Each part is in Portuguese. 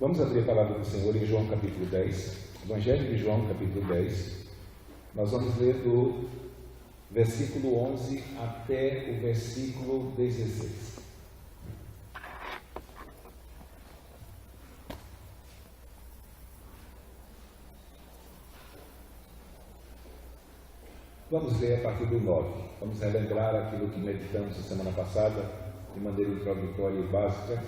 Vamos abrir a palavra do Senhor em João capítulo 10, Evangelho de João capítulo 10. Nós vamos ler do versículo 11 até o versículo 16. Vamos ler a partir do 9. Vamos relembrar aquilo que meditamos na semana passada, de maneira introdutória e básica,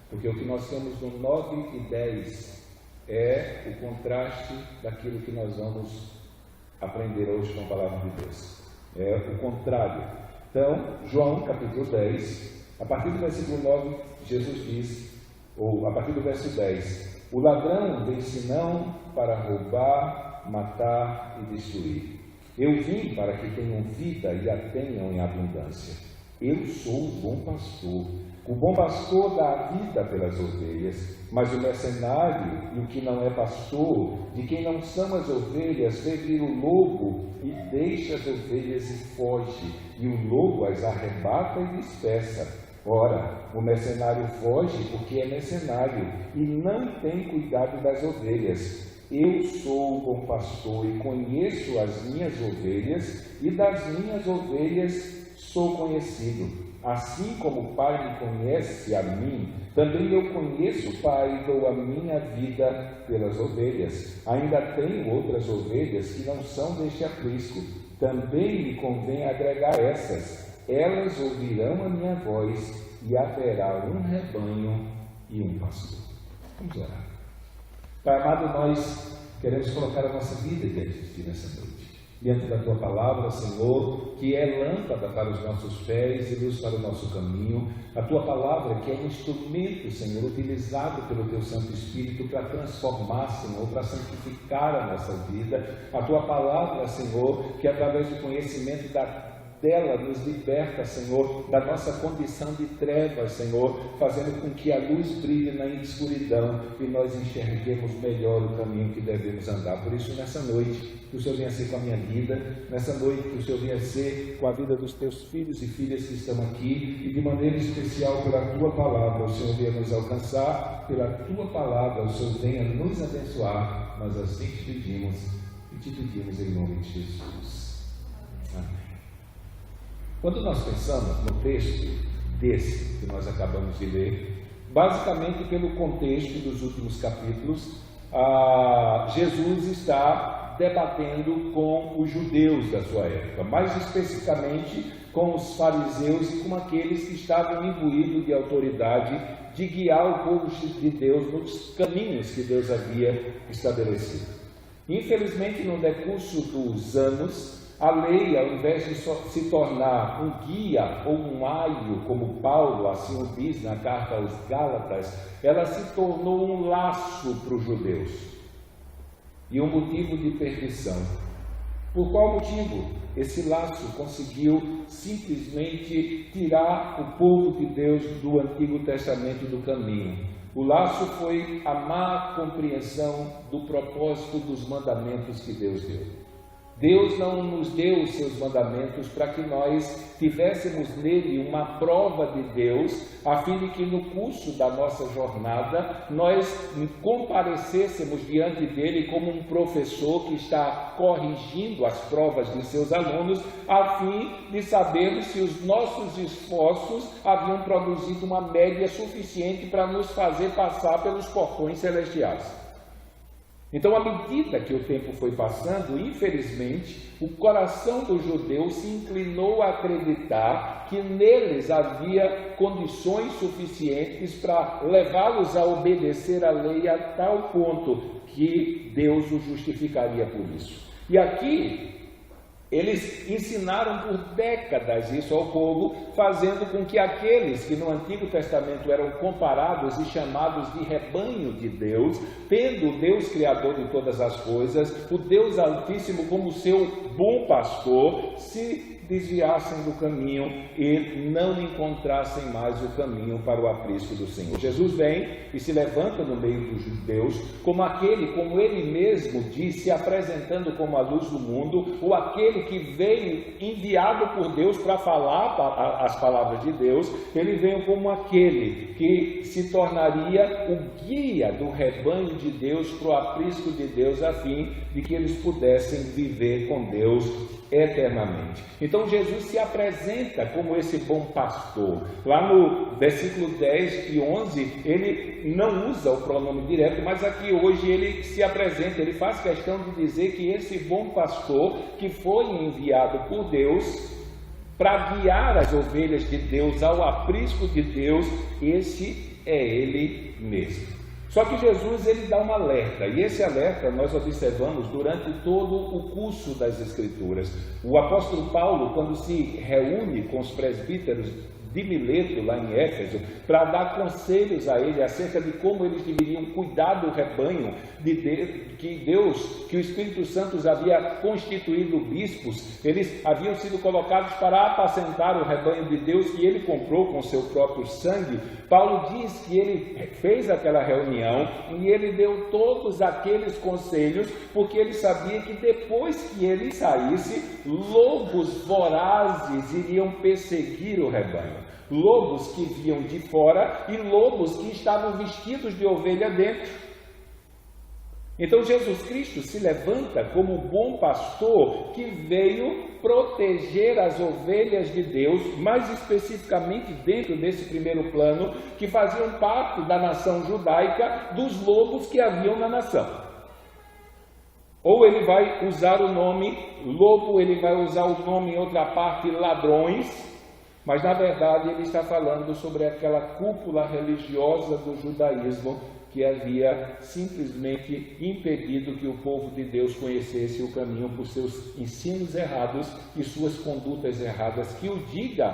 porque o que nós temos no 9 e 10 é o contraste daquilo que nós vamos aprender hoje com a palavra de Deus. É o contrário. Então, João capítulo 10, a partir do versículo 9, Jesus diz, ou a partir do verso 10, o ladrão vem senão para roubar, matar e destruir. Eu vim para que tenham vida e a tenham em abundância. Eu sou o bom pastor. O bom pastor dá a vida pelas ovelhas, mas o mercenário e o que não é pastor, de quem não são as ovelhas, vê vir o lobo e deixa as ovelhas e foge, e o lobo as arrebata e dispersa. Ora, o mercenário foge porque é mercenário e não tem cuidado das ovelhas. Eu sou o bom pastor e conheço as minhas ovelhas, e das minhas ovelhas sou conhecido. Assim como o Pai me conhece a mim, também eu conheço o Pai e dou a minha vida pelas ovelhas. Ainda tenho outras ovelhas que não são deste aprisco. Também me convém agregar essas. Elas ouvirão a minha voz e haverá um rebanho e um pastor. Vamos orar. Pai amado, nós queremos colocar a nossa vida diante de Ti nessa noite. Diante da Tua palavra, Senhor, que é lâmpada para os nossos pés e luz para o nosso caminho. A Tua palavra que é um instrumento, Senhor, utilizado pelo Teu Santo Espírito para transformar, Senhor, para santificar a nossa vida. A Tua palavra, Senhor, que através do conhecimento dela nos liberta, Senhor, da nossa condição de trevas, Senhor, fazendo com que a luz brilhe na escuridão e nós enxerguemos melhor o caminho que devemos andar. Por isso, nessa noite, que o Senhor venha ser com a minha vida, nessa noite que o Senhor venha ser com a vida dos Teus filhos e filhas que estão aqui, e de maneira especial pela Tua palavra, o Senhor venha nos alcançar, pela Tua palavra, o Senhor venha nos abençoar. Nós assim te pedimos e te pedimos em nome de Jesus. Amém. Quando nós pensamos no texto desse que nós acabamos de ler, basicamente pelo contexto dos últimos capítulos, Jesus está debatendo com os judeus da sua época, mais especificamente com os fariseus e com aqueles que estavam imbuídos de autoridade de guiar o povo de Deus nos caminhos que Deus havia estabelecido. Infelizmente, no decurso dos anos, a lei, ao invés de se tornar um guia ou um aio, como Paulo assim o diz na carta aos Gálatas, ela se tornou um laço para os judeus e um motivo de perdição. Por qual motivo? Esse laço conseguiu simplesmente tirar o povo de Deus do Antigo Testamento do caminho. O laço foi a má compreensão do propósito dos mandamentos que Deus deu. Deus não nos deu os seus mandamentos para que nós tivéssemos nele uma prova de Deus, a fim de que no curso da nossa jornada nós comparecêssemos diante dele como um professor que está corrigindo as provas de seus alunos, a fim de sabermos se os nossos esforços haviam produzido uma média suficiente para nos fazer passar pelos portões celestiais. Então, à medida que o tempo foi passando, infelizmente, o coração dos judeus se inclinou a acreditar que neles havia condições suficientes para levá-los a obedecer a lei a tal ponto que Deus os justificaria por isso. E aqui, eles ensinaram por décadas isso ao povo, fazendo com que aqueles que no Antigo Testamento eram comparados e chamados de rebanho de Deus, tendo o Deus Criador de todas as coisas, o Deus Altíssimo como seu bom pastor, se desviassem do caminho e não encontrassem mais o caminho para o aprisco do Senhor. Jesus vem e se levanta no meio dos judeus como aquele, como ele mesmo disse, se apresentando como a luz do mundo, ou aquele que veio enviado por Deus para falar as palavras de Deus. Ele veio como aquele que se tornaria o guia do rebanho de Deus para o aprisco de Deus, a fim de que eles pudessem viver com Deus eternamente. Então Jesus se apresenta como esse bom pastor. Lá no versículo 10 e 11, ele não usa o pronome direto, mas aqui hoje ele se apresenta, ele faz questão de dizer que esse bom pastor que foi enviado por Deus para guiar as ovelhas de Deus ao aprisco de Deus, esse é ele mesmo. Só que Jesus ele dá um alerta, e esse alerta nós observamos durante todo o curso das Escrituras. O apóstolo Paulo, quando se reúne com os presbíteros de Mileto, lá em Éfeso, para dar conselhos a ele acerca de como eles deveriam cuidar do rebanho que o Espírito Santo os havia constituído bispos. Eles haviam sido colocados para apacentar o rebanho de Deus que ele comprou com seu próprio sangue. Paulo diz que ele fez aquela reunião e ele deu todos aqueles conselhos, porque ele sabia que depois que ele saísse, lobos vorazes iriam perseguir o rebanho. Lobos que vinham de fora e lobos que estavam vestidos de ovelha dentro. Então Jesus Cristo se levanta como o bom pastor que veio proteger as ovelhas de Deus, mais especificamente dentro desse primeiro plano, que faziam parte da nação judaica, dos lobos que haviam na nação. Ou ele vai usar o nome lobo, ele vai usar o nome em outra parte ladrões, mas na verdade ele está falando sobre aquela cúpula religiosa do judaísmo que havia simplesmente impedido que o povo de Deus conhecesse o caminho por seus ensinos errados e suas condutas erradas, que o diga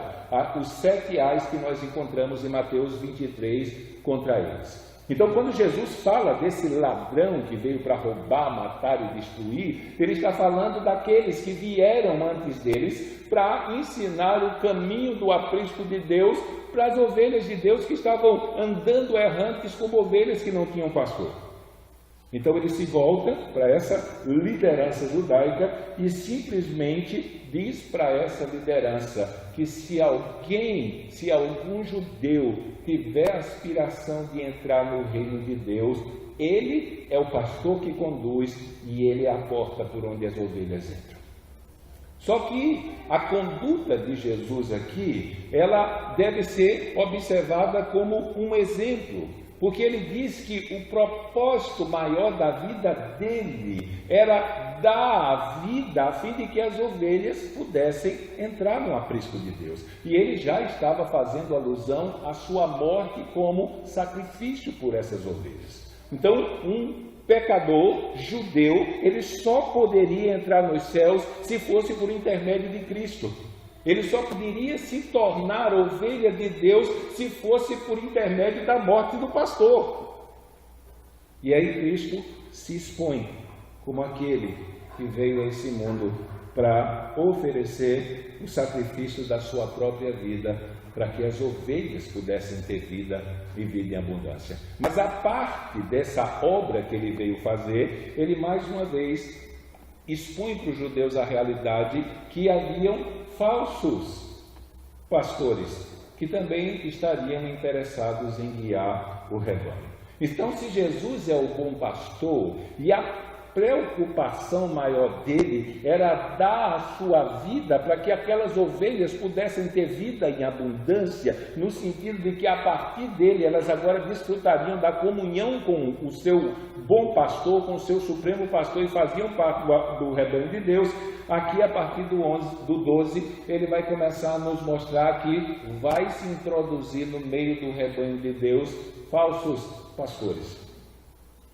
os 7 ais que nós encontramos em Mateus 23 contra eles. Então, quando Jesus fala desse ladrão que veio para roubar, matar e destruir, ele está falando daqueles que vieram antes deles para ensinar o caminho do aprisco de Deus para as ovelhas de Deus que estavam andando errantes como ovelhas que não tinham pastor. Então ele se volta para essa liderança judaica e simplesmente diz para essa liderança que se algum judeu tiver aspiração de entrar no reino de Deus, ele é o pastor que conduz e ele é a porta por onde as ovelhas entram. Só que a conduta de Jesus aqui, ela deve ser observada como um exemplo, porque ele diz que o propósito maior da vida dele era dar a vida a fim de que as ovelhas pudessem entrar no aprisco de Deus. E ele já estava fazendo alusão à sua morte como sacrifício por essas ovelhas. Então, um pecador judeu, ele só poderia entrar nos céus se fosse por intermédio de Cristo. Ele só poderia se tornar ovelha de Deus se fosse por intermédio da morte do pastor. E aí Cristo se expõe como aquele que veio a esse mundo para oferecer o sacrifício da sua própria vida, para que as ovelhas pudessem ter vida e vida em abundância. Mas a parte dessa obra que ele veio fazer, ele mais uma vez expõe para os judeus a realidade que haviam falsos pastores que também estariam interessados em guiar o rebanho. Então, se Jesus é o bom pastor e a preocupação maior dele era dar a sua vida para que aquelas ovelhas pudessem ter vida em abundância, no sentido de que a partir dele elas agora desfrutariam da comunhão com o seu bom pastor, com o seu supremo pastor e faziam parte do rebanho de Deus. Aqui a partir do 12 ele vai começar a nos mostrar que vai se introduzir no meio do rebanho de Deus falsos pastores.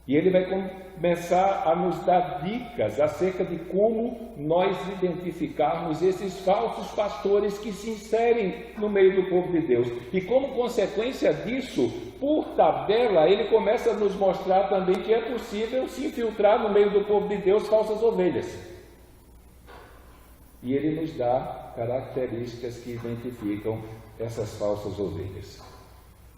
E ele vai começar a nos dar dicas acerca de como nós identificarmos esses falsos pastores que se inserem no meio do povo de Deus. E como consequência disso, por tabela, ele começa a nos mostrar também que é possível se infiltrar no meio do povo de Deus falsas ovelhas. E ele nos dá características que identificam essas falsas ovelhas.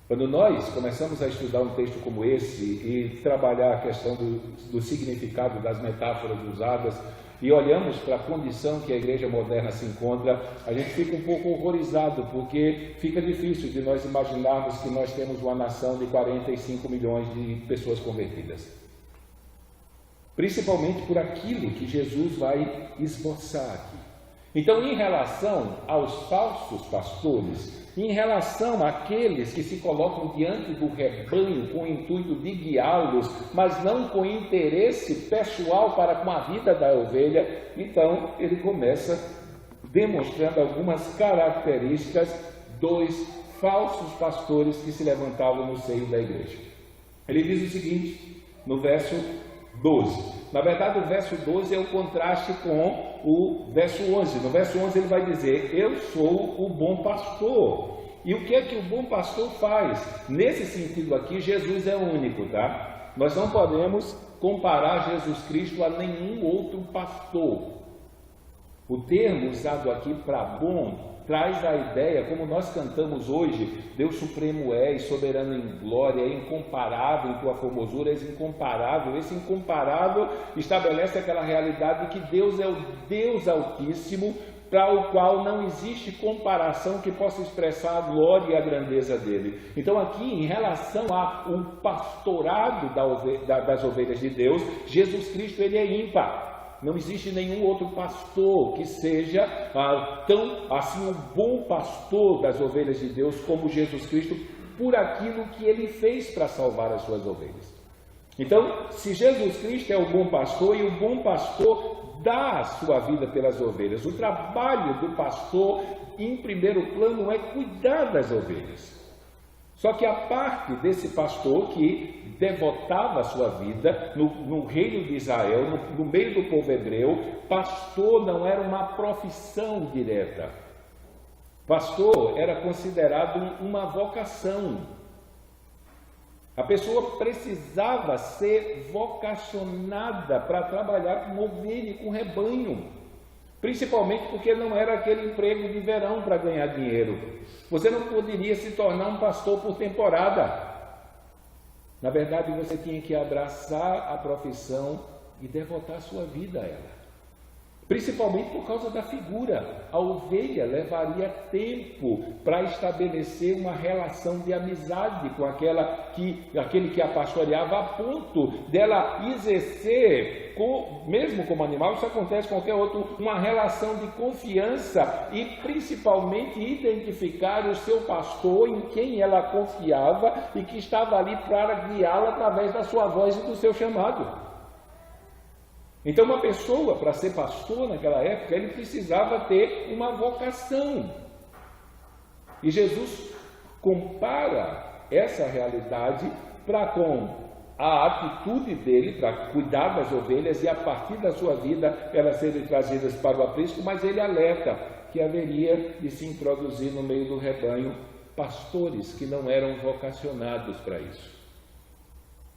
Quando nós começamos a estudar um texto como esse e trabalhar a questão do significado das metáforas usadas e olhamos para a condição que a igreja moderna se encontra, a gente fica um pouco horrorizado, porque fica difícil de nós imaginarmos que nós temos uma nação de 45 milhões de pessoas convertidas. Principalmente por aquilo que Jesus vai esboçar aqui. Então, em relação aos falsos pastores, em relação àqueles que se colocam diante do rebanho com o intuito de guiá-los, mas não com interesse pessoal para com a vida da ovelha, então ele começa demonstrando algumas características dos falsos pastores que se levantavam no seio da igreja. Ele diz o seguinte, no verso 12. Na verdade, o verso 12 é o contraste com o verso 11. No verso 11 ele vai dizer, eu sou o bom pastor. E o que é que o bom pastor faz? Nesse sentido aqui, Jesus é único, tá? Nós não podemos comparar Jesus Cristo a nenhum outro pastor. O termo usado aqui para bom traz a ideia, como nós cantamos hoje, Deus supremo és, soberano em glória, é incomparável em tua formosura, és incomparável. Esse incomparável estabelece aquela realidade de que Deus é o Deus Altíssimo, para o qual não existe comparação que possa expressar a glória e a grandeza dele. Então aqui, em relação ao pastorado das ovelhas de Deus, Jesus Cristo ele é ímpar. Não existe nenhum outro pastor que seja tão assim um bom pastor das ovelhas de Deus como Jesus Cristo, por aquilo que ele fez para salvar as suas ovelhas. Então, se Jesus Cristo é o bom pastor, e o bom pastor dá a sua vida pelas ovelhas, o trabalho do pastor, em primeiro plano, é cuidar das ovelhas. Só que a parte desse pastor que devotava a sua vida no reino de Israel, no meio do povo hebreu, pastor não era uma profissão direta. Pastor era considerado uma vocação. A pessoa precisava ser vocacionada para trabalhar com ovelha e com rebanho. Principalmente porque não era aquele emprego de verão para ganhar dinheiro. Você não poderia se tornar um pastor por temporada. Na verdade, você tinha que abraçar a profissão e devotar sua vida a ela. Principalmente por causa da figura. A ovelha levaria tempo para estabelecer uma relação de amizade com aquele que a pastoreava, a ponto dela exercer, mesmo como animal, isso acontece com qualquer outro, uma relação de confiança e principalmente identificar o seu pastor em quem ela confiava e que estava ali para guiá-la através da sua voz e do seu chamado. Então, uma pessoa, para ser pastor naquela época, ele precisava ter uma vocação. E Jesus compara essa realidade com a atitude dele para cuidar das ovelhas e a partir da sua vida elas serem trazidas para o aprisco, mas ele alerta que haveria de se introduzir no meio do rebanho pastores que não eram vocacionados para isso.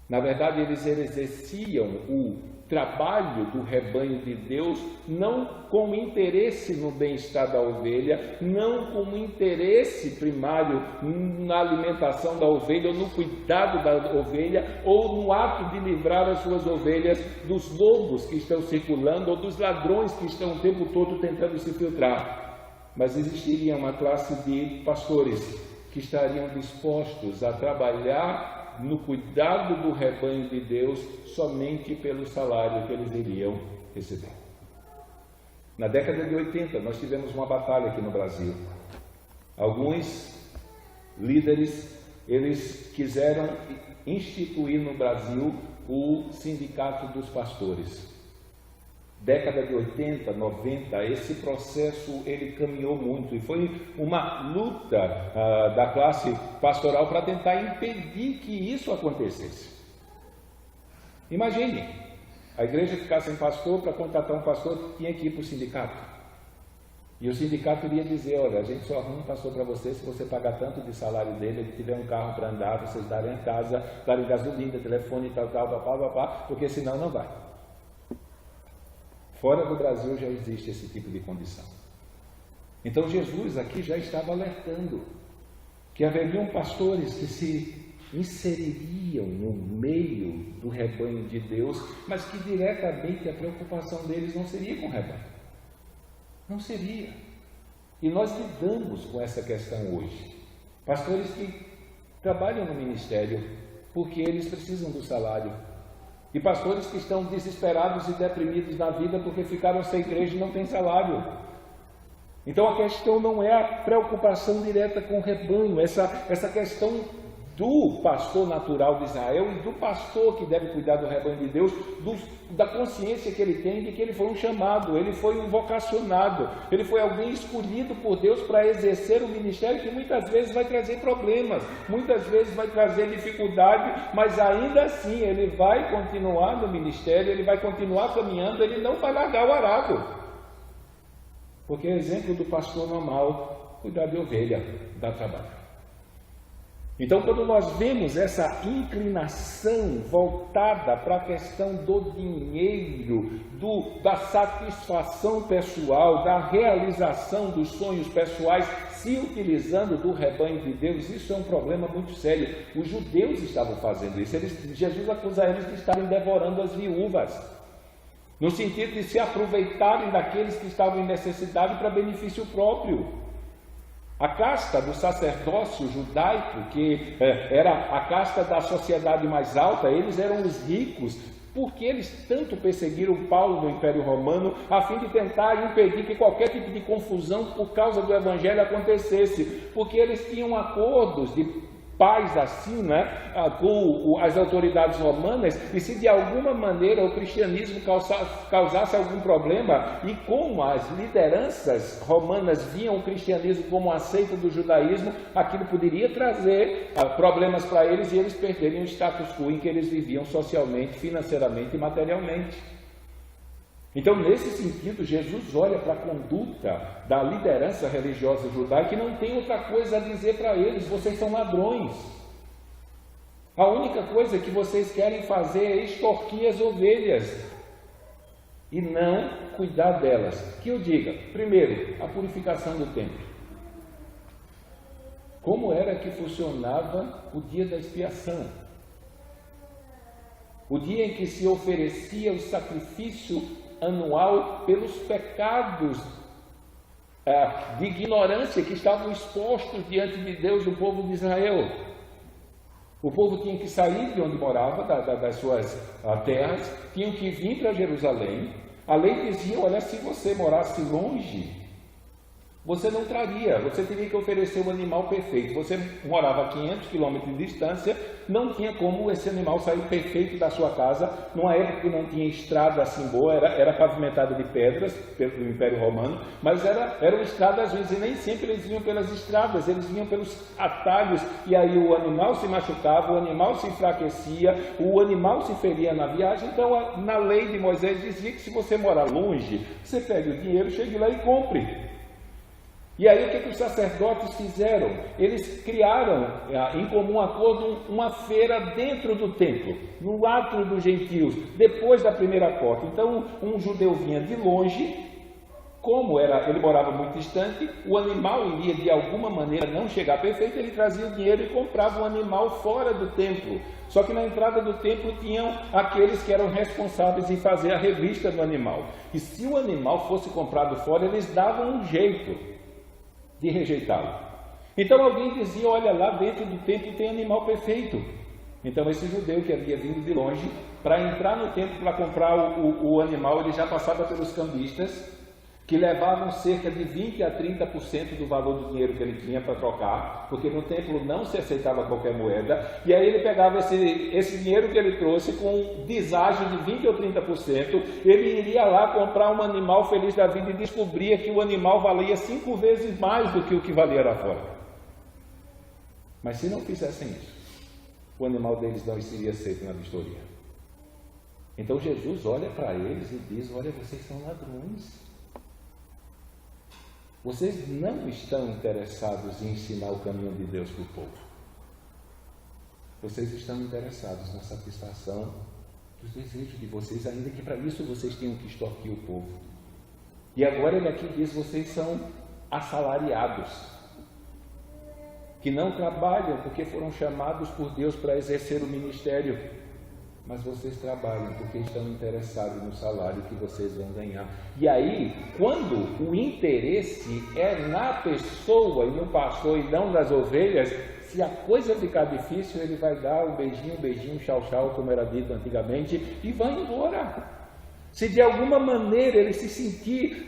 Na verdade, eles exerciam o trabalho do rebanho de Deus não com interesse no bem-estar da ovelha, não com interesse primário na alimentação da ovelha, ou no cuidado da ovelha, ou no ato de livrar as suas ovelhas dos lobos que estão circulando, ou dos ladrões que estão o tempo todo tentando se filtrar. Mas existiria uma classe de pastores que estariam dispostos a trabalhar no cuidado do rebanho de Deus somente pelo salário que eles iriam receber. Na década de 80 nós tivemos uma batalha aqui no Brasil. Alguns líderes, eles quiseram instituir no Brasil o sindicato dos pastores. Década de 80, 90, esse processo ele caminhou muito e foi uma luta da classe pastoral para tentar impedir que isso acontecesse. Imagine, a igreja ficar sem pastor, para contratar um pastor tinha que ir para o sindicato. E o sindicato iria dizer, olha, a gente só arruma um pastor para você se você pagar tanto de salário dele, ele tiver um carro para andar, vocês darem a casa, darem gasolina, telefone, tal, papá, porque senão não vai. Fora do Brasil já existe esse tipo de condição. Então Jesus aqui já estava alertando que haveriam pastores que se inseririam no meio do rebanho de Deus, mas que diretamente a preocupação deles não seria com o rebanho. Não seria. E nós lidamos com essa questão hoje. Pastores que trabalham no ministério porque eles precisam do salário. E pastores que estão desesperados e deprimidos na vida porque ficaram sem igreja e não têm salário. Então a questão não é a preocupação direta com o rebanho, essa questão do pastor natural de Israel e do pastor que deve cuidar do rebanho de Deus, da consciência que ele tem de que ele foi um chamado, ele foi um vocacionado, ele foi alguém escolhido por Deus para exercer o ministério que muitas vezes vai trazer problemas, muitas vezes vai trazer dificuldade, mas ainda assim ele vai continuar no ministério, ele vai continuar caminhando, ele não vai largar o arado. Porque é exemplo do pastor normal, cuidar de ovelha, dá trabalho. Então, quando nós vemos essa inclinação voltada para a questão do dinheiro, da satisfação pessoal, da realização dos sonhos pessoais, se utilizando do rebanho de Deus, isso é um problema muito sério. Os judeus estavam fazendo isso. Jesus acusa eles de estarem devorando as viúvas, no sentido de se aproveitarem daqueles que estavam em necessidade para benefício próprio. A casta do sacerdócio judaico, que era a casta da sociedade mais alta, eles eram os ricos, porque eles tanto perseguiram Paulo no Império Romano, a fim de tentar impedir que qualquer tipo de confusão por causa do Evangelho acontecesse, porque eles tinham acordos de paz assim, com as autoridades romanas, e se de alguma maneira o cristianismo causasse algum problema, e como as lideranças romanas viam o cristianismo como uma seita do judaísmo, aquilo poderia trazer problemas para eles e eles perderem o status quo em que eles viviam socialmente, financeiramente e materialmente. Então, nesse sentido, Jesus olha para a conduta da liderança religiosa judaica e não tem outra coisa a dizer para eles: vocês são ladrões. A única coisa que vocês querem fazer é extorquir as ovelhas e não cuidar delas. Que eu diga, primeiro, a purificação do templo. Como era que funcionava o dia da expiação? O dia em que se oferecia o sacrifício anual pelos pecados de ignorância que estavam expostos diante de Deus do povo de Israel. O povo tinha que sair de onde morava, das suas terras, tinham que vir para Jerusalém. A lei dizia: olha, se você morasse longe, você não traria, você teria que oferecer um animal perfeito. Você morava a 500 quilômetros de distância, não tinha como esse animal sair perfeito da sua casa, numa época que não tinha estrada assim boa, era pavimentada de pedras, pelo Império Romano, mas eram estradas ruins, e nem sempre eles vinham pelas estradas, eles vinham pelos atalhos, e aí o animal se machucava, o animal se enfraquecia, o animal se feria na viagem. Então, na lei de Moisés dizia que se você morar longe, você pegue o dinheiro, chegue lá e compre. E aí o que os sacerdotes fizeram? Eles criaram, em comum acordo, uma feira dentro do templo, no átrio dos gentios, depois da primeira porta. Então um judeu vinha de longe, como ele morava muito distante, o animal iria de alguma maneira não chegar perfeito, ele trazia o dinheiro e comprava o animal fora do templo. Só que na entrada do templo tinham aqueles que eram responsáveis em fazer a revista do animal. E se o animal fosse comprado fora, eles davam um jeito de rejeitá-lo. Então alguém dizia: olha, lá dentro do templo tem animal perfeito. Então esse judeu que havia vindo de longe, para entrar no templo para comprar o animal, ele já passava pelos cambistas, que levavam cerca de 20% a 30% do valor do dinheiro que ele tinha para trocar, porque no templo não se aceitava qualquer moeda, e aí ele pegava esse dinheiro que ele trouxe com deságio de 20% ou 30%, ele iria lá comprar um animal feliz da vida e descobria que o animal valia 5 vezes mais do que o que valia lá fora. Mas se não fizessem isso, o animal deles não seria aceito na vistoria. Então Jesus olha para eles e diz: olha, vocês são ladrões. Vocês não estão interessados em ensinar o caminho de Deus para o povo. Vocês estão interessados na satisfação dos desejos de vocês, ainda que para isso vocês tenham que extorquir o povo. E agora ele aqui diz, vocês são assalariados, que não trabalham porque foram chamados por Deus para exercer o ministério, mas vocês trabalham porque estão interessados no salário que vocês vão ganhar. E aí, quando o interesse é na pessoa e no pastor e não nas ovelhas, se a coisa ficar difícil, ele vai dar um beijinho, tchau, tchau, como era dito antigamente, e vai embora. Se de alguma maneira ele se sentir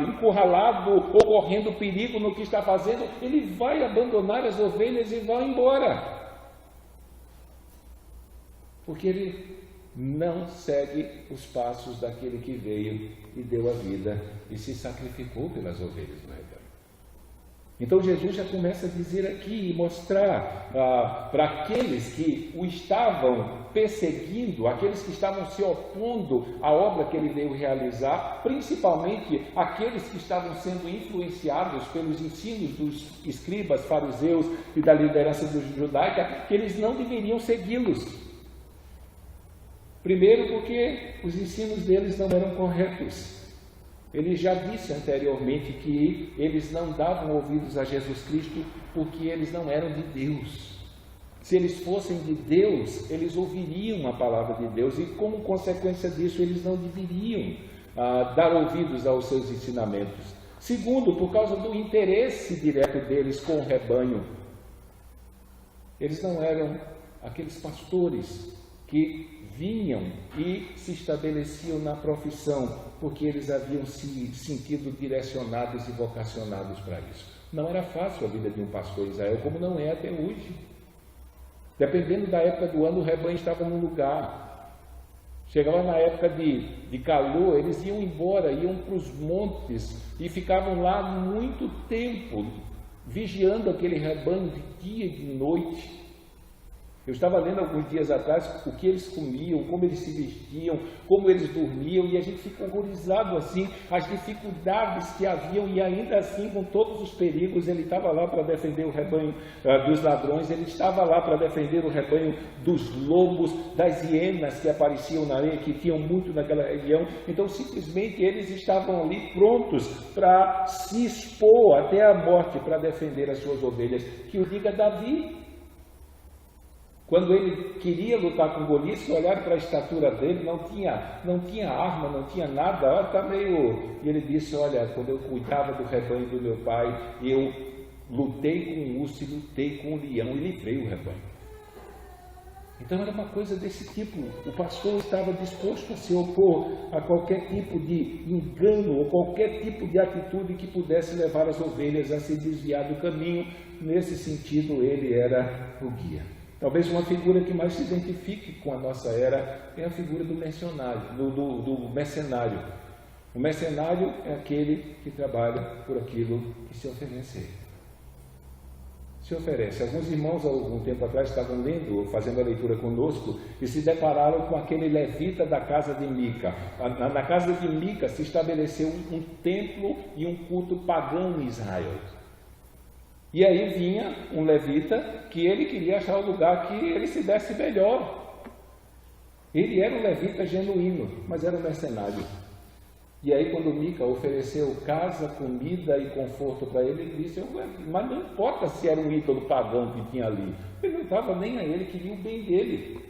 encurralado ou correndo perigo no que está fazendo, ele vai abandonar as ovelhas e vai embora. Porque ele não segue os passos daquele que veio e deu a vida e se sacrificou pelas ovelhas do rebanho. Então Jesus já começa a dizer aqui e mostrar para aqueles que o estavam perseguindo, aqueles que estavam se opondo à obra que ele veio realizar, principalmente aqueles que estavam sendo influenciados pelos ensinos dos escribas, fariseus e da liderança judaica, que eles não deveriam segui-los. Primeiro porque os ensinos deles não eram corretos. Ele já disse anteriormente que eles não davam ouvidos a Jesus Cristo porque eles não eram de Deus. Se eles fossem de Deus, eles ouviriam a palavra de Deus e, como consequência disso, eles não deveriam dar ouvidos aos seus ensinamentos. Segundo, por causa do interesse direto deles com o rebanho. Eles não eram aqueles pastores que vinham e se estabeleciam na profissão, porque eles haviam se sentido direcionados e vocacionados para isso. Não era fácil a vida de um pastor em Israel, como não é até hoje. Dependendo da época do ano, o rebanho estava num lugar. Chegava na época de calor, eles iam embora, iam para os montes e ficavam lá muito tempo, vigiando aquele rebanho de dia e de noite. Eu estava lendo alguns dias atrás o que eles comiam, como eles se vestiam, como eles dormiam, e a gente fica horrorizado assim, as dificuldades que haviam, e ainda assim, com todos os perigos, ele estava lá para defender o rebanho dos ladrões, ele estava lá para defender o rebanho dos lobos, das hienas que apareciam na areia, que tinham muito naquela região. Então, simplesmente, eles estavam ali prontos para se expor até a morte, para defender as suas ovelhas. Que o diga Davi. Quando ele queria lutar com Golias, se olhar para a estatura dele, não tinha arma, não tinha nada, está meio... E ele disse, olha, quando eu cuidava do rebanho do meu pai, eu lutei com o urso e lutei com o leão e livrei o rebanho. Então era uma coisa desse tipo. O pastor estava disposto a se opor a qualquer tipo de engano ou qualquer tipo de atitude que pudesse levar as ovelhas a se desviar do caminho. Nesse sentido, ele era o guia. Talvez uma figura que mais se identifique com a nossa era é a figura do mercenário. O mercenário é aquele que trabalha por aquilo que se oferece a ele. Se oferece. Alguns irmãos, há algum tempo atrás, estavam lendo, fazendo a leitura conosco, e se depararam com aquele levita da casa de Mica. Na casa de Mica se estabeleceu um templo e um culto pagão em Israel. E aí vinha um levita que ele queria achar o lugar que ele se desse melhor. Ele era um levita genuíno, mas era um mercenário. E aí quando Mica ofereceu casa, comida e conforto para ele, ele disse, mas não importa se era um ídolo pagão que tinha ali. Ele não estava nem a ele, queria o bem dele.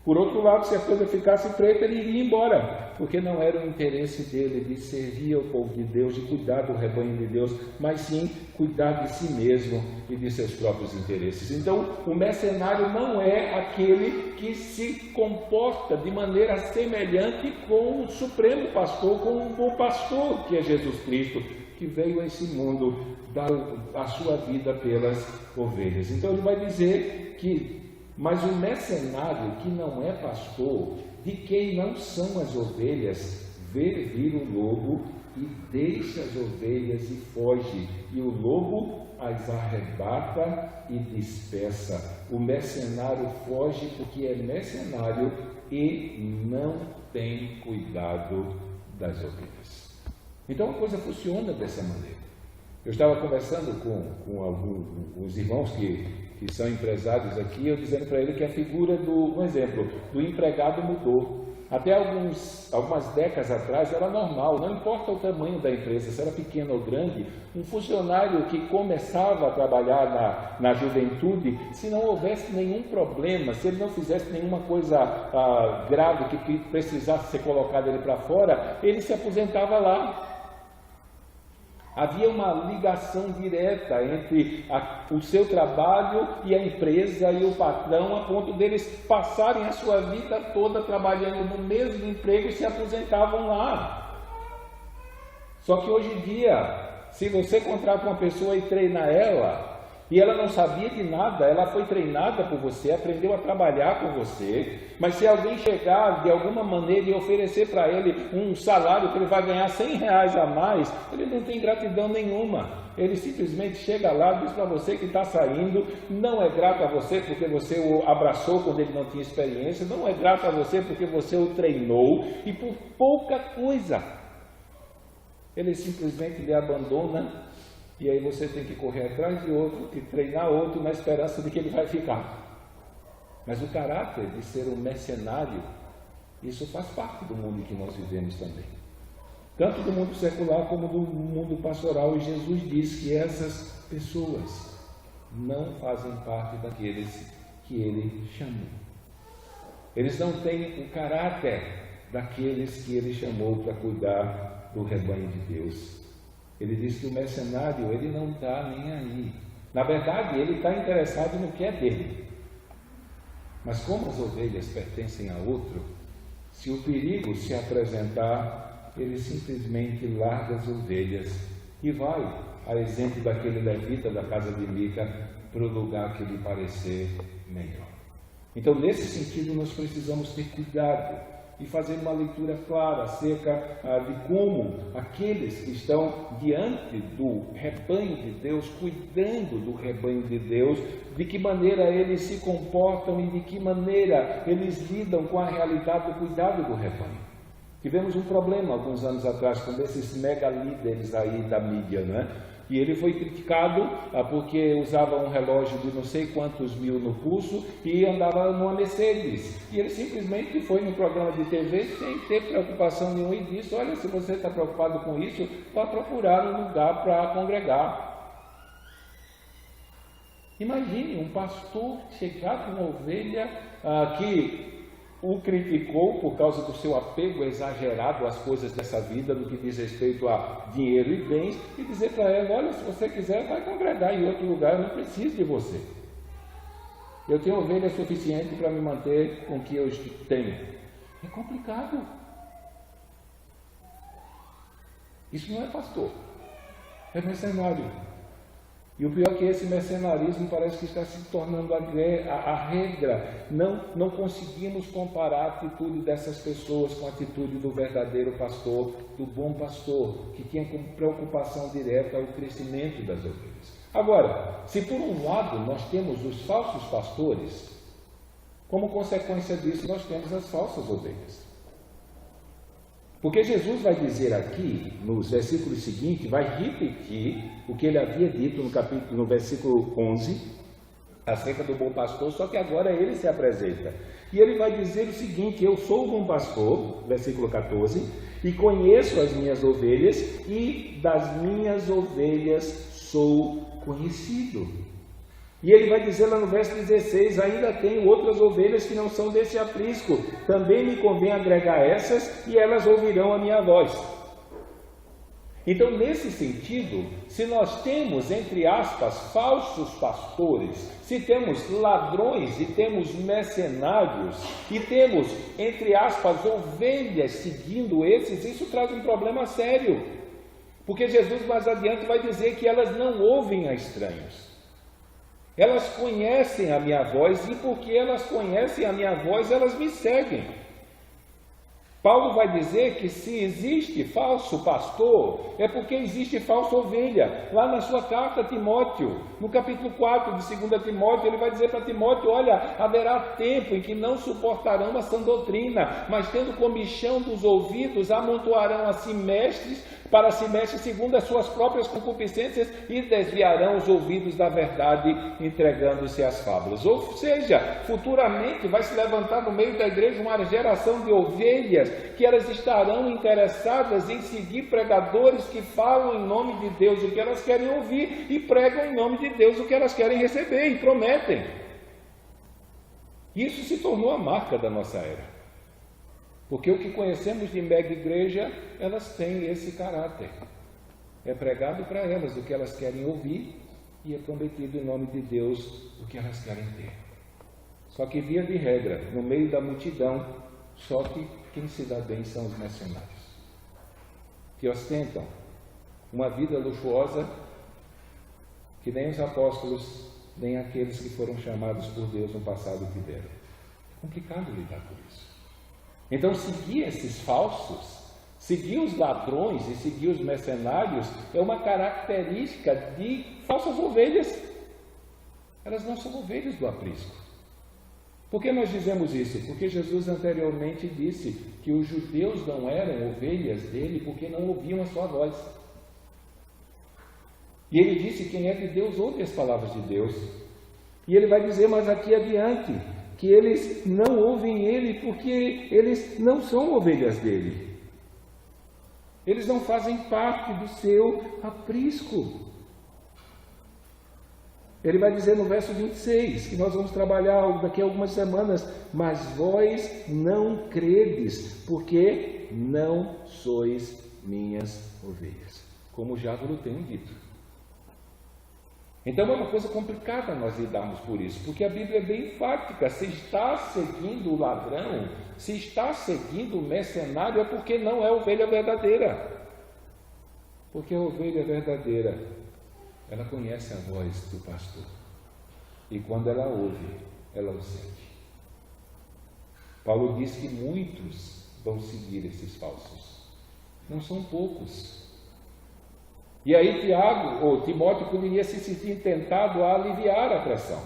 Por outro lado, se a coisa ficasse preta, ele iria embora, porque não era o interesse dele de servir ao povo de Deus, de cuidar do rebanho de Deus, mas sim cuidar de si mesmo e de seus próprios interesses. Então, o mercenário não é aquele que se comporta de maneira semelhante com o supremo pastor, com o bom pastor que é Jesus Cristo, que veio a esse mundo dar a sua vida pelas ovelhas. Então, ele vai dizer que mas o mercenário que não é pastor, de quem não são as ovelhas, vê vir o lobo e deixa as ovelhas e foge, e o lobo as arrebata e dispersa. O mercenário foge porque é mercenário e não tem cuidado das ovelhas. Então a coisa funciona dessa maneira. Eu estava conversando com alguns irmãos que que são empresários aqui, eu dizendo para ele que a figura um exemplo, do empregado mudou. Até algumas décadas atrás era normal, não importa o tamanho da empresa, se era pequena ou grande, um funcionário que começava a trabalhar na juventude, se não houvesse nenhum problema, se ele não fizesse nenhuma coisa grave que precisasse ser colocado ele para fora, ele se aposentava lá. Havia uma ligação direta entre o seu trabalho e a empresa e o patrão, a ponto deles passarem a sua vida toda trabalhando no mesmo emprego e se aposentavam lá. Só que hoje em dia, se você contrata uma pessoa e treina ela, e ela não sabia de nada, ela foi treinada por você, aprendeu a trabalhar com você, mas se alguém chegar de alguma maneira e oferecer para ele um salário que ele vai ganhar R$100 a mais, ele não tem gratidão nenhuma. Ele simplesmente chega lá, diz para você que está saindo, não é grato a você porque você o abraçou quando ele não tinha experiência, não é grato a você porque você o treinou, e por pouca coisa ele simplesmente lhe abandona. E aí você tem que correr atrás de outro, que treinar outro na esperança de que ele vai ficar. Mas o caráter de ser um mercenário, isso faz parte do mundo em que nós vivemos também. Tanto do mundo secular como do mundo pastoral. E Jesus diz que essas pessoas não fazem parte daqueles que Ele chamou. Eles não têm o caráter daqueles que Ele chamou para cuidar do rebanho de Deus. Ele diz que o mercenário, ele não está nem aí. Na verdade, ele está interessado no que é dele. Mas como as ovelhas pertencem a outro, se o perigo se apresentar, ele simplesmente larga as ovelhas e vai, a exemplo daquele levita da casa de Mica, para o lugar que lhe parecer melhor. Então, nesse sentido, nós precisamos ter cuidado e fazer uma leitura clara acerca de como aqueles que estão diante do rebanho de Deus, cuidando do rebanho de Deus, de que maneira eles se comportam e de que maneira eles lidam com a realidade do cuidado do rebanho. Tivemos um problema alguns anos atrás com esses mega líderes aí da mídia, né? E ele foi criticado porque usava um relógio de não sei quantos mil no pulso e andava numa Mercedes. E ele simplesmente foi no programa de TV sem ter preocupação nenhuma e disse: olha, se você está preocupado com isso, vá procurar um lugar para congregar. Imagine um pastor chegar com uma ovelha que o criticou por causa do seu apego exagerado às coisas dessa vida, no que diz respeito a dinheiro e bens, e dizer para ela: olha, se você quiser, vai congregar em outro lugar, eu não preciso de você. Eu tenho ovelha suficiente para me manter com o que eu tenho. É complicado. Isso não é pastor, é mercenário. E o pior é que esse mercenarismo parece que está se tornando a regra. Não conseguimos comparar a atitude dessas pessoas com a atitude do verdadeiro pastor, do bom pastor, que tinha como preocupação direta o crescimento das ovelhas. Agora, se por um lado nós temos os falsos pastores, como consequência disso nós temos as falsas ovelhas. Porque Jesus vai dizer aqui, nos versículos seguintes, vai repetir o que ele havia dito no versículo 11, acerca do bom pastor, só que agora ele se apresenta. E ele vai dizer o seguinte: eu sou o bom pastor, versículo 14, e conheço as minhas ovelhas, e das minhas ovelhas sou conhecido. E ele vai dizer lá no verso 16: ainda tenho outras ovelhas que não são desse aprisco, também me convém agregar essas, e elas ouvirão a minha voz. Então, nesse sentido, se nós temos, entre aspas, falsos pastores, se temos ladrões e temos mercenários, e temos, entre aspas, ovelhas seguindo esses, isso traz um problema sério. Porque Jesus mais adiante vai dizer que elas não ouvem a estranhos. Elas conhecem a minha voz, e porque elas conhecem a minha voz, elas me seguem. Paulo vai dizer que se existe falso pastor, é porque existe falsa ovelha. Lá na sua carta a Timóteo, no capítulo 4 de 2 Timóteo, ele vai dizer para Timóteo: olha, haverá tempo em que não suportarão a sã doutrina, mas tendo comichão dos ouvidos, amontoarão a si mestres, para si mestres segundo as suas próprias concupiscências, e desviarão os ouvidos da verdade, entregando-se às fábulas. Ou seja, futuramente vai se levantar no meio da igreja uma geração de ovelhas, que elas estarão interessadas em seguir pregadores que falam em nome de Deus o que elas querem ouvir, e pregam em nome de Deus o que elas querem receber, e prometem. Isso se tornou a marca da nossa era. Porque o que conhecemos de mega igreja, elas têm esse caráter. É pregado para elas o que elas querem ouvir, e é prometido em nome de Deus o que elas querem ter. Só que, via de regra, no meio da multidão, só que quem se dá bem são os mercenários, que ostentam uma vida luxuosa que nem os apóstolos, nem aqueles que foram chamados por Deus no passado tiveram. É complicado lidar com isso. Então, seguir esses falsos, seguir os ladrões e seguir os mercenários é uma característica de falsas ovelhas. Elas não são ovelhas do aprisco. Por que nós dizemos isso? Porque Jesus anteriormente disse que os judeus não eram ovelhas dele porque não ouviam a sua voz. E ele disse: quem é de Deus ouve as palavras de Deus. E ele vai dizer mais aqui adiante que eles não ouvem ele porque eles não são ovelhas dele. Eles não fazem parte do seu aprisco. Ele vai dizer no verso 26, que nós vamos trabalhar daqui a algumas semanas: mas vós não credes, porque não sois minhas ovelhas, como já vos tenho dito. Então é uma coisa complicada nós lidarmos por isso, porque a Bíblia é bem enfática: se está seguindo o ladrão, se está seguindo o mercenário, é porque não é ovelha verdadeira. Porque a ovelha verdadeira, ela conhece a voz do pastor, e quando ela ouve, ela o sente. Paulo diz que muitos vão seguir esses falsos, não são poucos. E aí Timóteo poderia se sentir tentado a aliviar a pressão.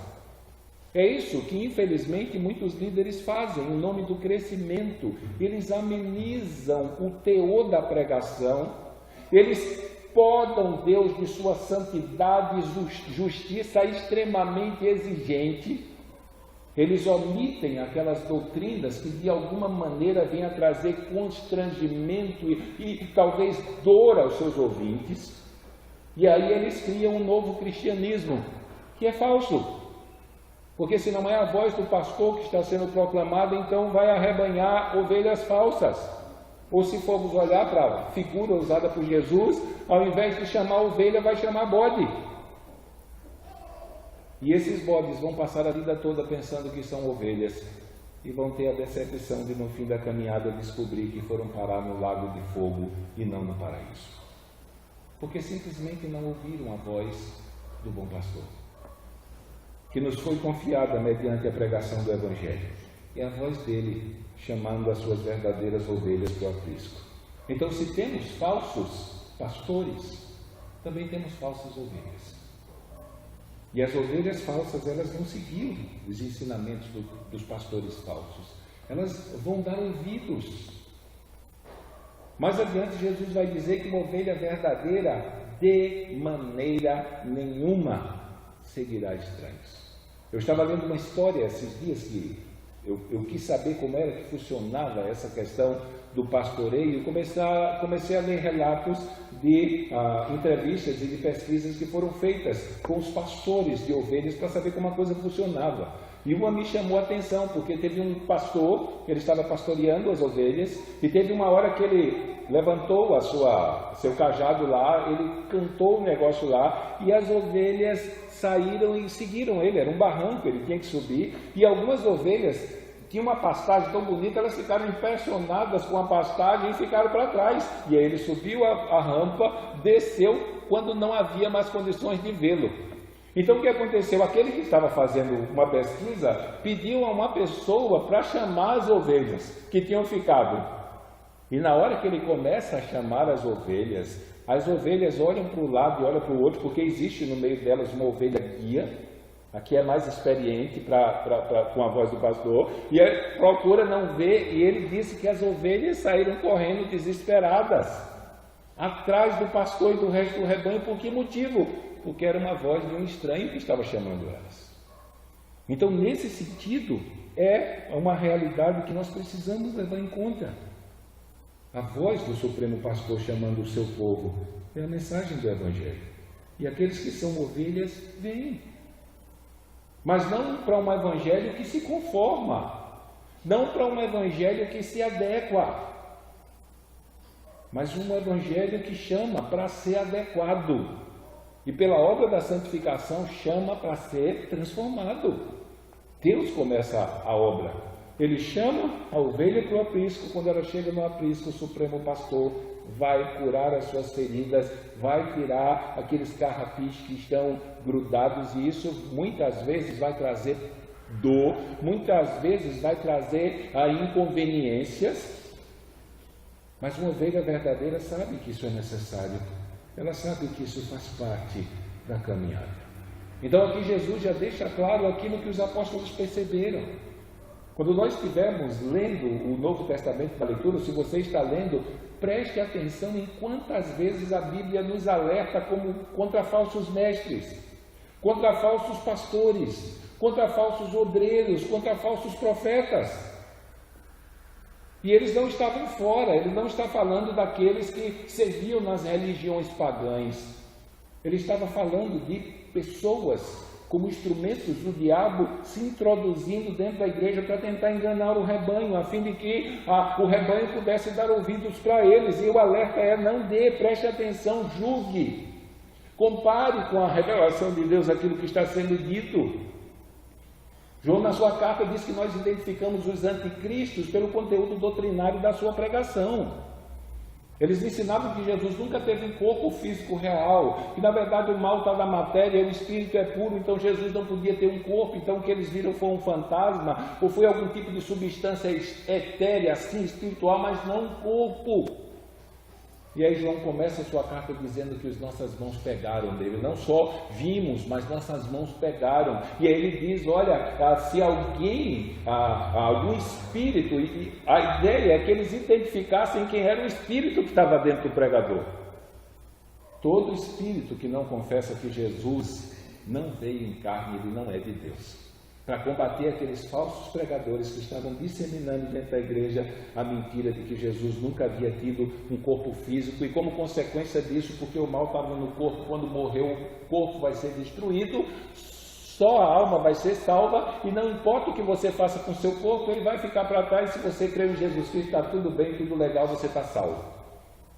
É isso que infelizmente muitos líderes fazem em nome do crescimento. Eles amenizam o teor da pregação, eles podam Deus de sua santidade e justiça extremamente exigente. Eles omitem aquelas doutrinas que de alguma maneira vêm a trazer constrangimento e talvez dor aos seus ouvintes. E aí eles criam um novo cristianismo, que é falso. Porque se não é a voz do pastor que está sendo proclamada, então vai arrebanhar ovelhas falsas. Ou se formos olhar para a figura usada por Jesus, ao invés de chamar ovelha, vai chamar bode. E esses bodes vão passar a vida toda pensando que são ovelhas, e vão ter a decepção de no fim da caminhada descobrir que foram parar no lago de fogo e não no paraíso. Porque simplesmente não ouviram a voz do bom pastor, que nos foi confiada mediante a pregação do Evangelho. É a voz dele chamando as suas verdadeiras ovelhas para o aprisco. Então, se temos falsos pastores, também temos falsas ovelhas. E as ovelhas falsas, elas vão seguir os ensinamentos dos pastores falsos. Elas vão dar ouvidos. Mais adiante, Jesus vai dizer que uma ovelha verdadeira, de maneira nenhuma, seguirá estranhos. Eu estava lendo uma história esses dias que eu quis saber como era que funcionava essa questão do pastoreio, e comecei a ler relatos de entrevistas e de pesquisas que foram feitas com os pastores de ovelhas para saber como a coisa funcionava. E uma me chamou a atenção, porque teve um pastor, ele estava pastoreando as ovelhas, e teve uma hora que ele levantou seu cajado lá, ele cantou um negócio lá, e as ovelhas saíram e seguiram ele. Era um barranco, ele tinha que subir, e algumas ovelhas tinham uma pastagem tão bonita, elas ficaram impressionadas com a pastagem e ficaram para trás. E aí ele subiu a rampa, desceu, quando não havia mais condições de vê-lo. Então o que aconteceu? Aquele que estava fazendo uma pesquisa pediu a uma pessoa para chamar as ovelhas que tinham ficado. E na hora que ele começa a chamar as ovelhas olham para um lado e olham para o outro, porque existe no meio delas uma ovelha guia, a que é mais experiente com a voz do pastor, e procura não ver, e ele disse que as ovelhas saíram correndo desesperadas, atrás do pastor e do resto do rebanho. Por que motivo? Porque era uma voz de um estranho que estava chamando elas. Então, nesse sentido, é uma realidade que nós precisamos levar em conta. A voz do Supremo Pastor chamando o seu povo é a mensagem do Evangelho. E aqueles que são ovelhas, vêm. Mas não para um Evangelho que se conforma, não para um Evangelho que se adequa, mas um Evangelho que chama para ser adequado. E pela obra da santificação chama para ser transformado. Deus começa a obra. Ele chama a ovelha para o aprisco. Quando ela chega no aprisco, o Supremo Pastor vai curar as suas feridas, vai tirar aqueles carrapis que estão grudados, e isso muitas vezes vai trazer dor, muitas vezes vai trazer inconveniências, mas uma ovelha verdadeira sabe que isso é necessário, ela sabe que isso faz parte da caminhada. Então aqui Jesus já deixa claro aquilo que os apóstolos perceberam. Quando nós estivermos lendo o Novo Testamento na leitura, se você está lendo, preste atenção em quantas vezes a Bíblia nos alerta contra falsos mestres, contra falsos pastores, contra falsos obreiros, contra falsos profetas. E eles não estavam fora, ele não está falando daqueles que serviam nas religiões pagãs. Ele estava falando de pessoas como instrumentos do diabo se introduzindo dentro da igreja para tentar enganar o rebanho, a fim de que o rebanho pudesse dar ouvidos para eles. E o alerta é: não dê, preste atenção, julgue, compare com a revelação de Deus aquilo que está sendo dito. João, na sua carta, diz que nós identificamos os anticristos pelo conteúdo doutrinário da sua pregação. Eles ensinavam que Jesus nunca teve um corpo físico real, que na verdade o mal está na matéria e o espírito é puro, então Jesus não podia ter um corpo, então o que eles viram foi um fantasma, ou foi algum tipo de substância etérea, assim, espiritual, mas não um corpo. E aí João começa a sua carta dizendo que as nossas mãos pegaram dele, não só vimos, mas nossas mãos pegaram. E aí ele diz: olha, se alguém, algum espírito, e a ideia é que eles identificassem quem era o espírito que estava dentro do pregador. Todo espírito que não confessa que Jesus não veio em carne, ele não é de Deus. Para combater aqueles falsos pregadores que estavam disseminando dentro da igreja a mentira de que Jesus nunca havia tido um corpo físico, e como consequência disso, porque o mal estava no corpo, quando morreu o corpo vai ser destruído, só a alma vai ser salva, e não importa o que você faça com o seu corpo, ele vai ficar para trás. Se você crê em Jesus Cristo, está tudo bem, tudo legal, você está salvo.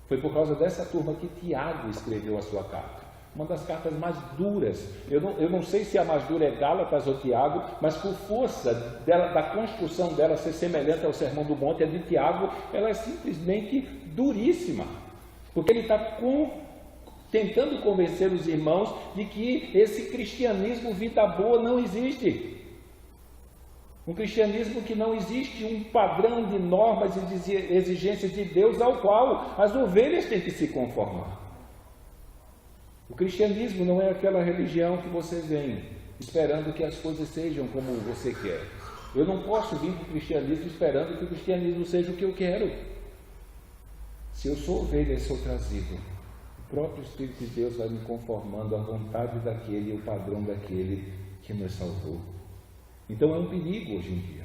Foi por causa dessa turma que Tiago escreveu a sua carta. Uma das cartas mais duras. Eu não sei se a mais dura é Gálatas ou Tiago, mas por força da construção dela ser semelhante ao Sermão do Monte, a de Tiago, ela é simplesmente duríssima, porque ele está tentando convencer os irmãos de que esse cristianismo vida boa não existe. Um cristianismo que não existe um padrão de normas e de exigências de Deus ao qual as ovelhas têm que se conformar. O cristianismo não é aquela religião que você vem esperando que as coisas sejam como você quer. Eu não posso vir para o cristianismo esperando que o cristianismo seja o que eu quero. Se eu sou ovelha e sou trazido, o próprio Espírito de Deus vai me conformando à vontade daquele e o padrão daquele que nos salvou. Então é um perigo hoje em dia.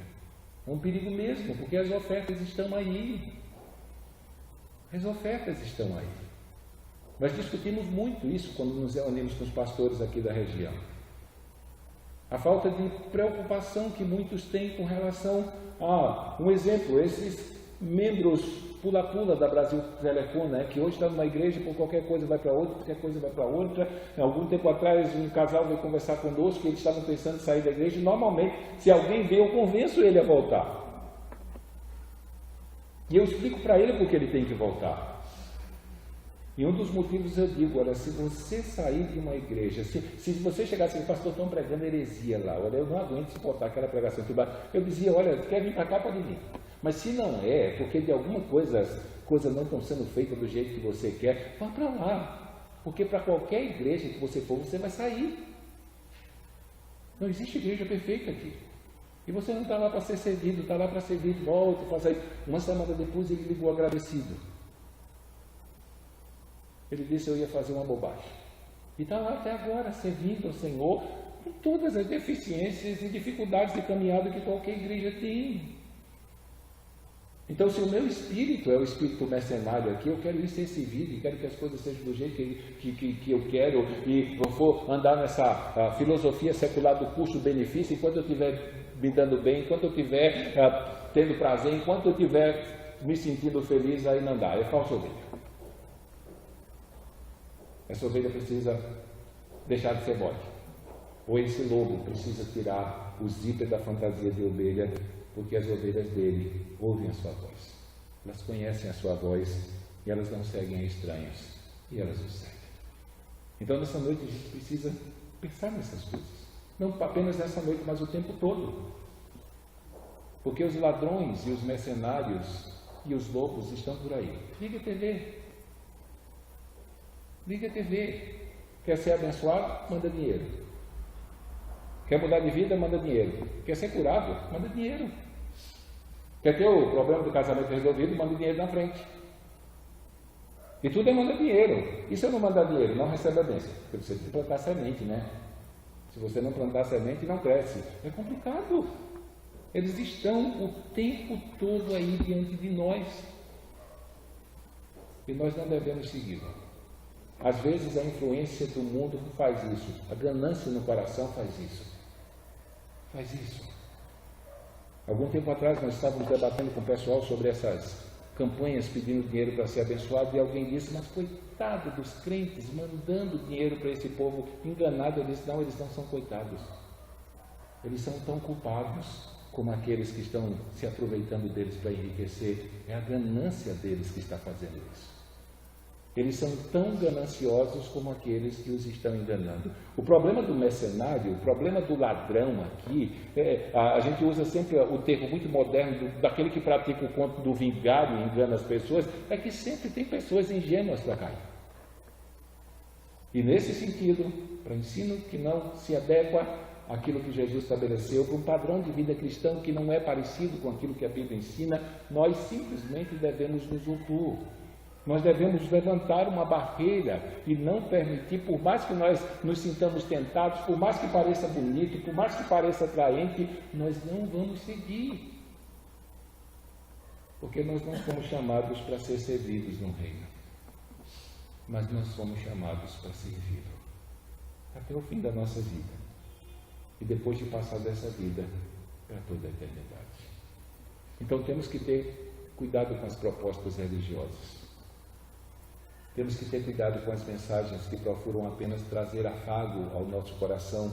É um perigo mesmo, porque as ofertas estão aí. As ofertas estão aí. Nós discutimos muito isso quando nos reunimos com os pastores aqui da região. A falta de preocupação que muitos têm com relação a, um exemplo, esses membros pula-pula da Brasil Telecom, né, que hoje está numa igreja, por qualquer coisa vai para outra, qualquer coisa vai para outra. Algum tempo atrás um casal veio conversar conosco, eles estavam pensando em sair da igreja, e normalmente, se alguém vê, eu convenço ele a voltar. E eu explico para ele porque ele tem que voltar. E um dos motivos eu digo: olha, se você sair de uma igreja, se você chegar assim, pastor, estão pregando heresia lá, olha, eu não aguento suportar aquela pregação. Eu dizia: olha, quer vir para cá, pode vir. Mas se não é, porque de alguma coisa não estão sendo feitas do jeito que você quer, vá para lá. Porque para qualquer igreja que você for, você vai sair. Não existe igreja perfeita aqui. E você não está lá para ser servido, está lá para servir, volta, para sair. Uma semana depois ele ligou agradecido. Ele disse: eu ia fazer uma bobagem. E está lá até agora, servindo ao Senhor, com todas as deficiências e dificuldades de caminhada que qualquer igreja tem. Então, se o meu espírito é o espírito mercenário aqui, eu quero ir ser servido e quero que as coisas sejam do jeito que eu quero, e eu vou andar nessa filosofia secular do custo-benefício, enquanto eu estiver me dando bem, enquanto eu estiver tendo prazer, enquanto eu estiver me sentindo feliz, aí não dá, é falsa ovelha. Essa ovelha precisa deixar de ser bode, ou esse lobo precisa tirar o zíper da fantasia de ovelha, porque as ovelhas dele ouvem a sua voz, elas conhecem a sua voz e elas não seguem a estranhos, e elas o seguem. Então nessa noite a gente precisa pensar nessas coisas, não apenas nessa noite, mas o tempo todo, porque os ladrões e os mercenários e os lobos estão por aí. Liga a TV, liga a TV, quer ser abençoado? Manda dinheiro. Quer mudar de vida? Manda dinheiro. Quer ser curado? Manda dinheiro. Quer ter o problema do casamento resolvido? Manda dinheiro na frente. E tudo é mandar dinheiro. E se eu não mandar dinheiro? Não recebe a bênção. Porque você tem que plantar semente, né? Se você não plantar semente, não cresce. É complicado. Eles estão o tempo todo aí diante de nós. E nós não devemos segui-lo. Às vezes a influência do mundo faz isso. A ganância no coração faz isso. Faz isso. Algum tempo atrás nós estávamos debatendo com o pessoal sobre essas campanhas pedindo dinheiro para ser abençoado, e alguém disse: mas coitado dos crentes mandando dinheiro para esse povo enganado. Eu disse: não, eles não são coitados. Eles são tão culpados como aqueles que estão se aproveitando deles para enriquecer. É a ganância deles que está fazendo isso. Eles são tão gananciosos como aqueles que os estão enganando. O problema do mercenário, o problema do ladrão aqui, a gente usa sempre o termo muito moderno daquele que pratica o conto do vigário e engana as pessoas, é que sempre tem pessoas ingênuas para cair. E nesse sentido, para ensino que não se adequa àquilo que Jesus estabeleceu, para um padrão de vida cristão que não é parecido com aquilo que a Bíblia ensina, nós simplesmente devemos nos opor. Nós devemos levantar uma barreira e não permitir, por mais que nós nos sintamos tentados, por mais que pareça bonito, por mais que pareça atraente, nós não vamos seguir. Porque nós não somos chamados para ser servidos no reino, mas nós somos chamados para servi-lo até o fim da nossa vida. E depois de passar dessa vida, para toda a eternidade. Então temos que ter cuidado com as propostas religiosas. Temos que ter cuidado com as mensagens que procuram apenas trazer afago ao nosso coração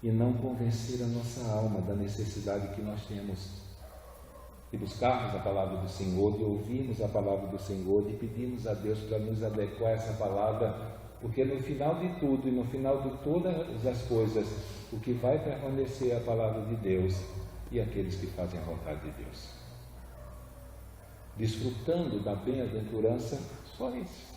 e não convencer a nossa alma da necessidade que nós temos de buscarmos a palavra do Senhor, de ouvirmos a palavra do Senhor, de pedirmos a Deus para nos adequar a essa palavra, porque no final de tudo e no final de todas as coisas, o que vai permanecer é a palavra de Deus e aqueles que fazem a vontade de Deus. Desfrutando da bem-aventurança, só isso.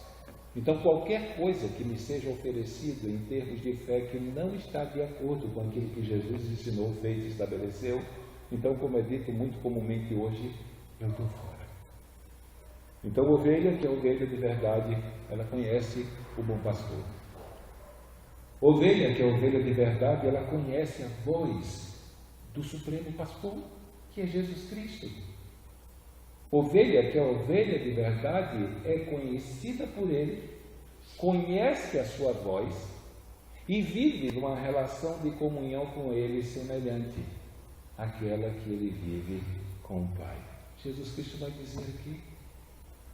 Então, qualquer coisa que me seja oferecido em termos de fé que não está de acordo com aquilo que Jesus ensinou, fez e estabeleceu, então, como é dito muito comumente hoje, eu estou fora. Então, ovelha, que é ovelha de verdade, ela conhece o bom pastor. Ovelha, que é ovelha de verdade, ela conhece a voz do Supremo Pastor, que é Jesus Cristo. Ovelha, que é ovelha de verdade, é conhecida por Ele, conhece a sua voz e vive numa relação de comunhão com Ele semelhante àquela que Ele vive com o Pai. Jesus Cristo vai dizer aqui.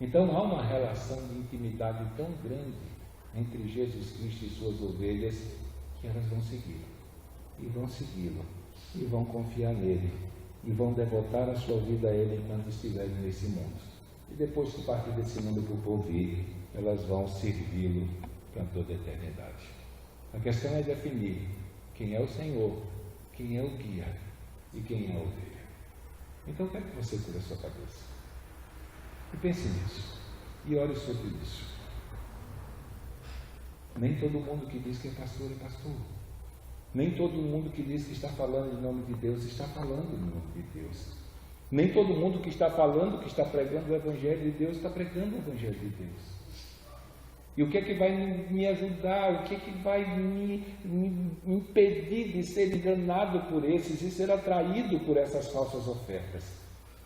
Então há uma relação de intimidade tão grande entre Jesus Cristo e suas ovelhas que elas vão segui-lo, e vão segui-lo, e vão confiar nele, e vão devotar a sua vida a Ele enquanto estiverem nesse mundo. E depois que partir desse mundo para o porvir, elas vão servi-lo para toda a eternidade. A questão é definir quem é o Senhor, quem é o guia e quem é a ovelha. Então eu quero que você cure a sua cabeça. E pense nisso. E ore sobre isso. Nem todo mundo que diz que é pastor é pastor. Nem todo mundo que diz que está falando em nome de Deus está falando em nome de Deus. Nem todo mundo que está falando, que está pregando o Evangelho de Deus, está pregando o Evangelho de Deus. E o que é que vai me ajudar? O que é que vai me impedir de ser enganado por esses e ser atraído por essas falsas ofertas?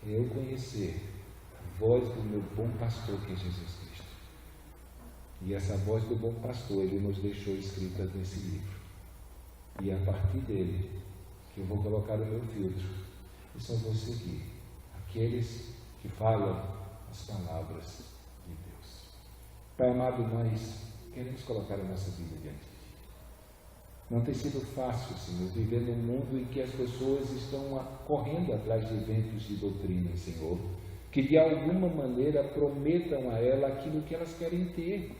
É eu conhecer a voz do meu bom pastor, que é Jesus Cristo. E essa voz do bom pastor, ele nos deixou escrita nesse livro. E é a partir dele que eu vou colocar o meu filtro. E só vou seguir aqueles que falam as palavras de Deus. Pai amado, nós queremos colocar a nossa vida diante de Ti. Não tem sido fácil, Senhor, viver num mundo em que as pessoas estão correndo atrás de eventos de doutrina, Senhor, que de alguma maneira prometam a ela aquilo que elas querem ter,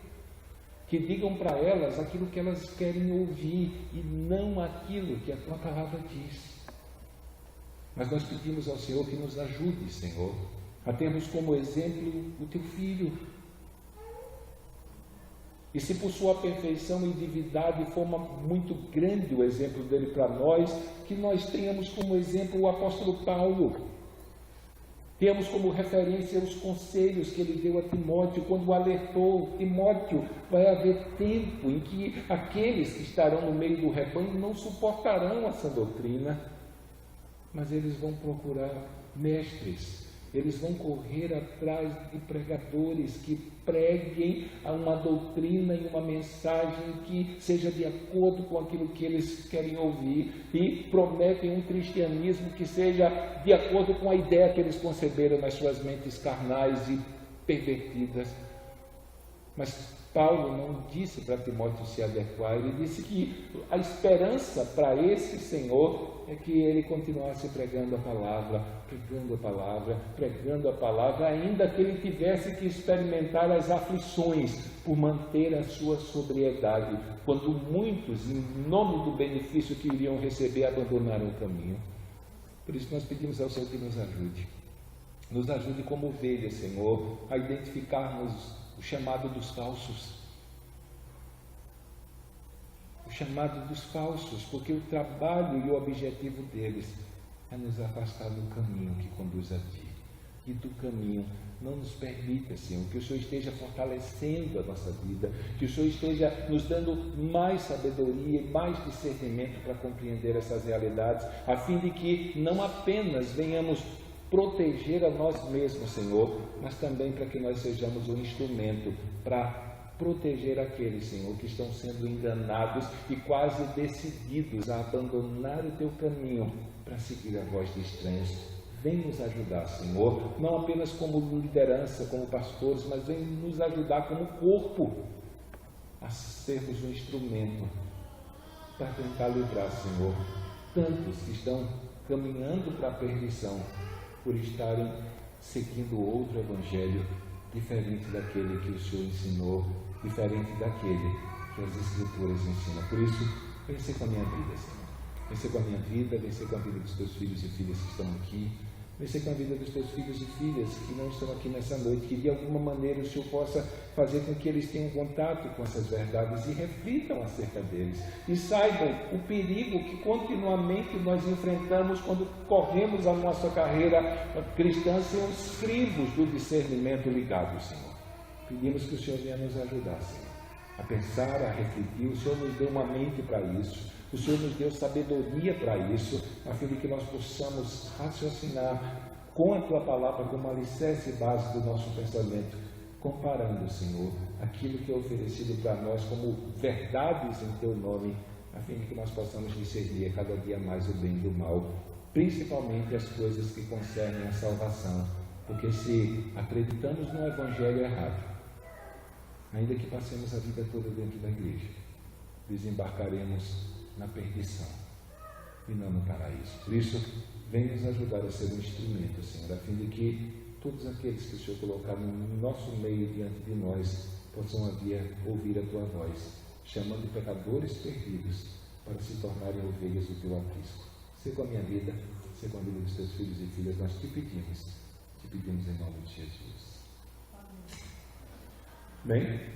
que digam para elas aquilo que elas querem ouvir e não aquilo que a Tua palavra diz. Mas nós pedimos ao Senhor que nos ajude, Senhor, a termos como exemplo o Teu Filho. E se por sua perfeição e divindade for muito grande o exemplo dele para nós, que nós tenhamos como exemplo o apóstolo Paulo. Temos como referência os conselhos que ele deu a Timóteo, quando o alertou: Timóteo, vai haver tempo em que aqueles que estarão no meio do rebanho não suportarão essa doutrina, mas eles vão procurar mestres, eles vão correr atrás de pregadores que preguem uma doutrina e uma mensagem que seja de acordo com aquilo que eles querem ouvir e prometem um cristianismo que seja de acordo com a ideia que eles conceberam nas suas mentes carnais e pervertidas. Mas Paulo não disse para Timóteo se adequar, ele disse que a esperança para esse Senhor é que ele continuasse pregando a palavra, ainda que ele tivesse que experimentar as aflições por manter a sua sobriedade, quando muitos, em nome do benefício que iriam receber, abandonaram o caminho. Por isso nós pedimos ao Senhor que nos ajude como ovelhas, Senhor, a identificarmos o chamado dos falsos. O chamado dos falsos, porque o trabalho e o objetivo deles é nos afastar do caminho que conduz a Ti. E do caminho não nos permita, Senhor, que o Senhor esteja fortalecendo a nossa vida, que o Senhor esteja nos dando mais sabedoria e mais discernimento para compreender essas realidades, a fim de que não apenas venhamos proteger a nós mesmos, Senhor, mas também para que nós sejamos um instrumento para proteger aqueles, Senhor, que estão sendo enganados e quase decididos a abandonar o Teu caminho para seguir a voz de estranhos. Vem nos ajudar, Senhor, não apenas como liderança, como pastores, mas vem nos ajudar como corpo a sermos um instrumento para tentar livrar, Senhor, tantos que estão caminhando para a perdição por estarem seguindo outro evangelho diferente daquele que o Senhor ensinou, diferente daquele que as Escrituras ensinam. Por isso, vem ser com a minha vida, Senhor. Vem ser com a minha vida, vem ser com a vida dos Teus filhos e filhas que estão aqui. Vem ser com a vida dos Teus filhos e filhas que não estão aqui nessa noite, que de alguma maneira o Senhor possa fazer com que eles tenham contato com essas verdades e reflitam acerca deles. E saibam o perigo que continuamente nós enfrentamos quando corremos a nossa carreira cristã sem os crivos do discernimento ligados, Senhor. Pedimos que o Senhor venha nos ajudar, Senhor, a pensar, a refletir. O Senhor nos deu uma mente para isso. O Senhor nos deu sabedoria para isso, a fim de que nós possamos raciocinar com a Tua palavra como alicerce e base do nosso pensamento, comparando, Senhor, aquilo que é oferecido para nós como verdades em Teu nome, a fim de que nós possamos discernir cada dia mais o bem do mal, principalmente as coisas que concernem a salvação, porque se acreditamos no Evangelho errado, ainda que passemos a vida toda dentro da igreja, desembarcaremos na perdição e não no paraíso. Por isso, vem nos ajudar a ser um instrumento, Senhor, a fim de que todos aqueles que o Senhor colocar no nosso meio diante de nós possam ouvir a Tua voz, chamando pecadores perdidos para se tornarem ovelhas do Teu aprisco. Seja com a minha vida, ser com a vida dos teus filhos e filhas. Nós te pedimos em nome de Jesus. Bem?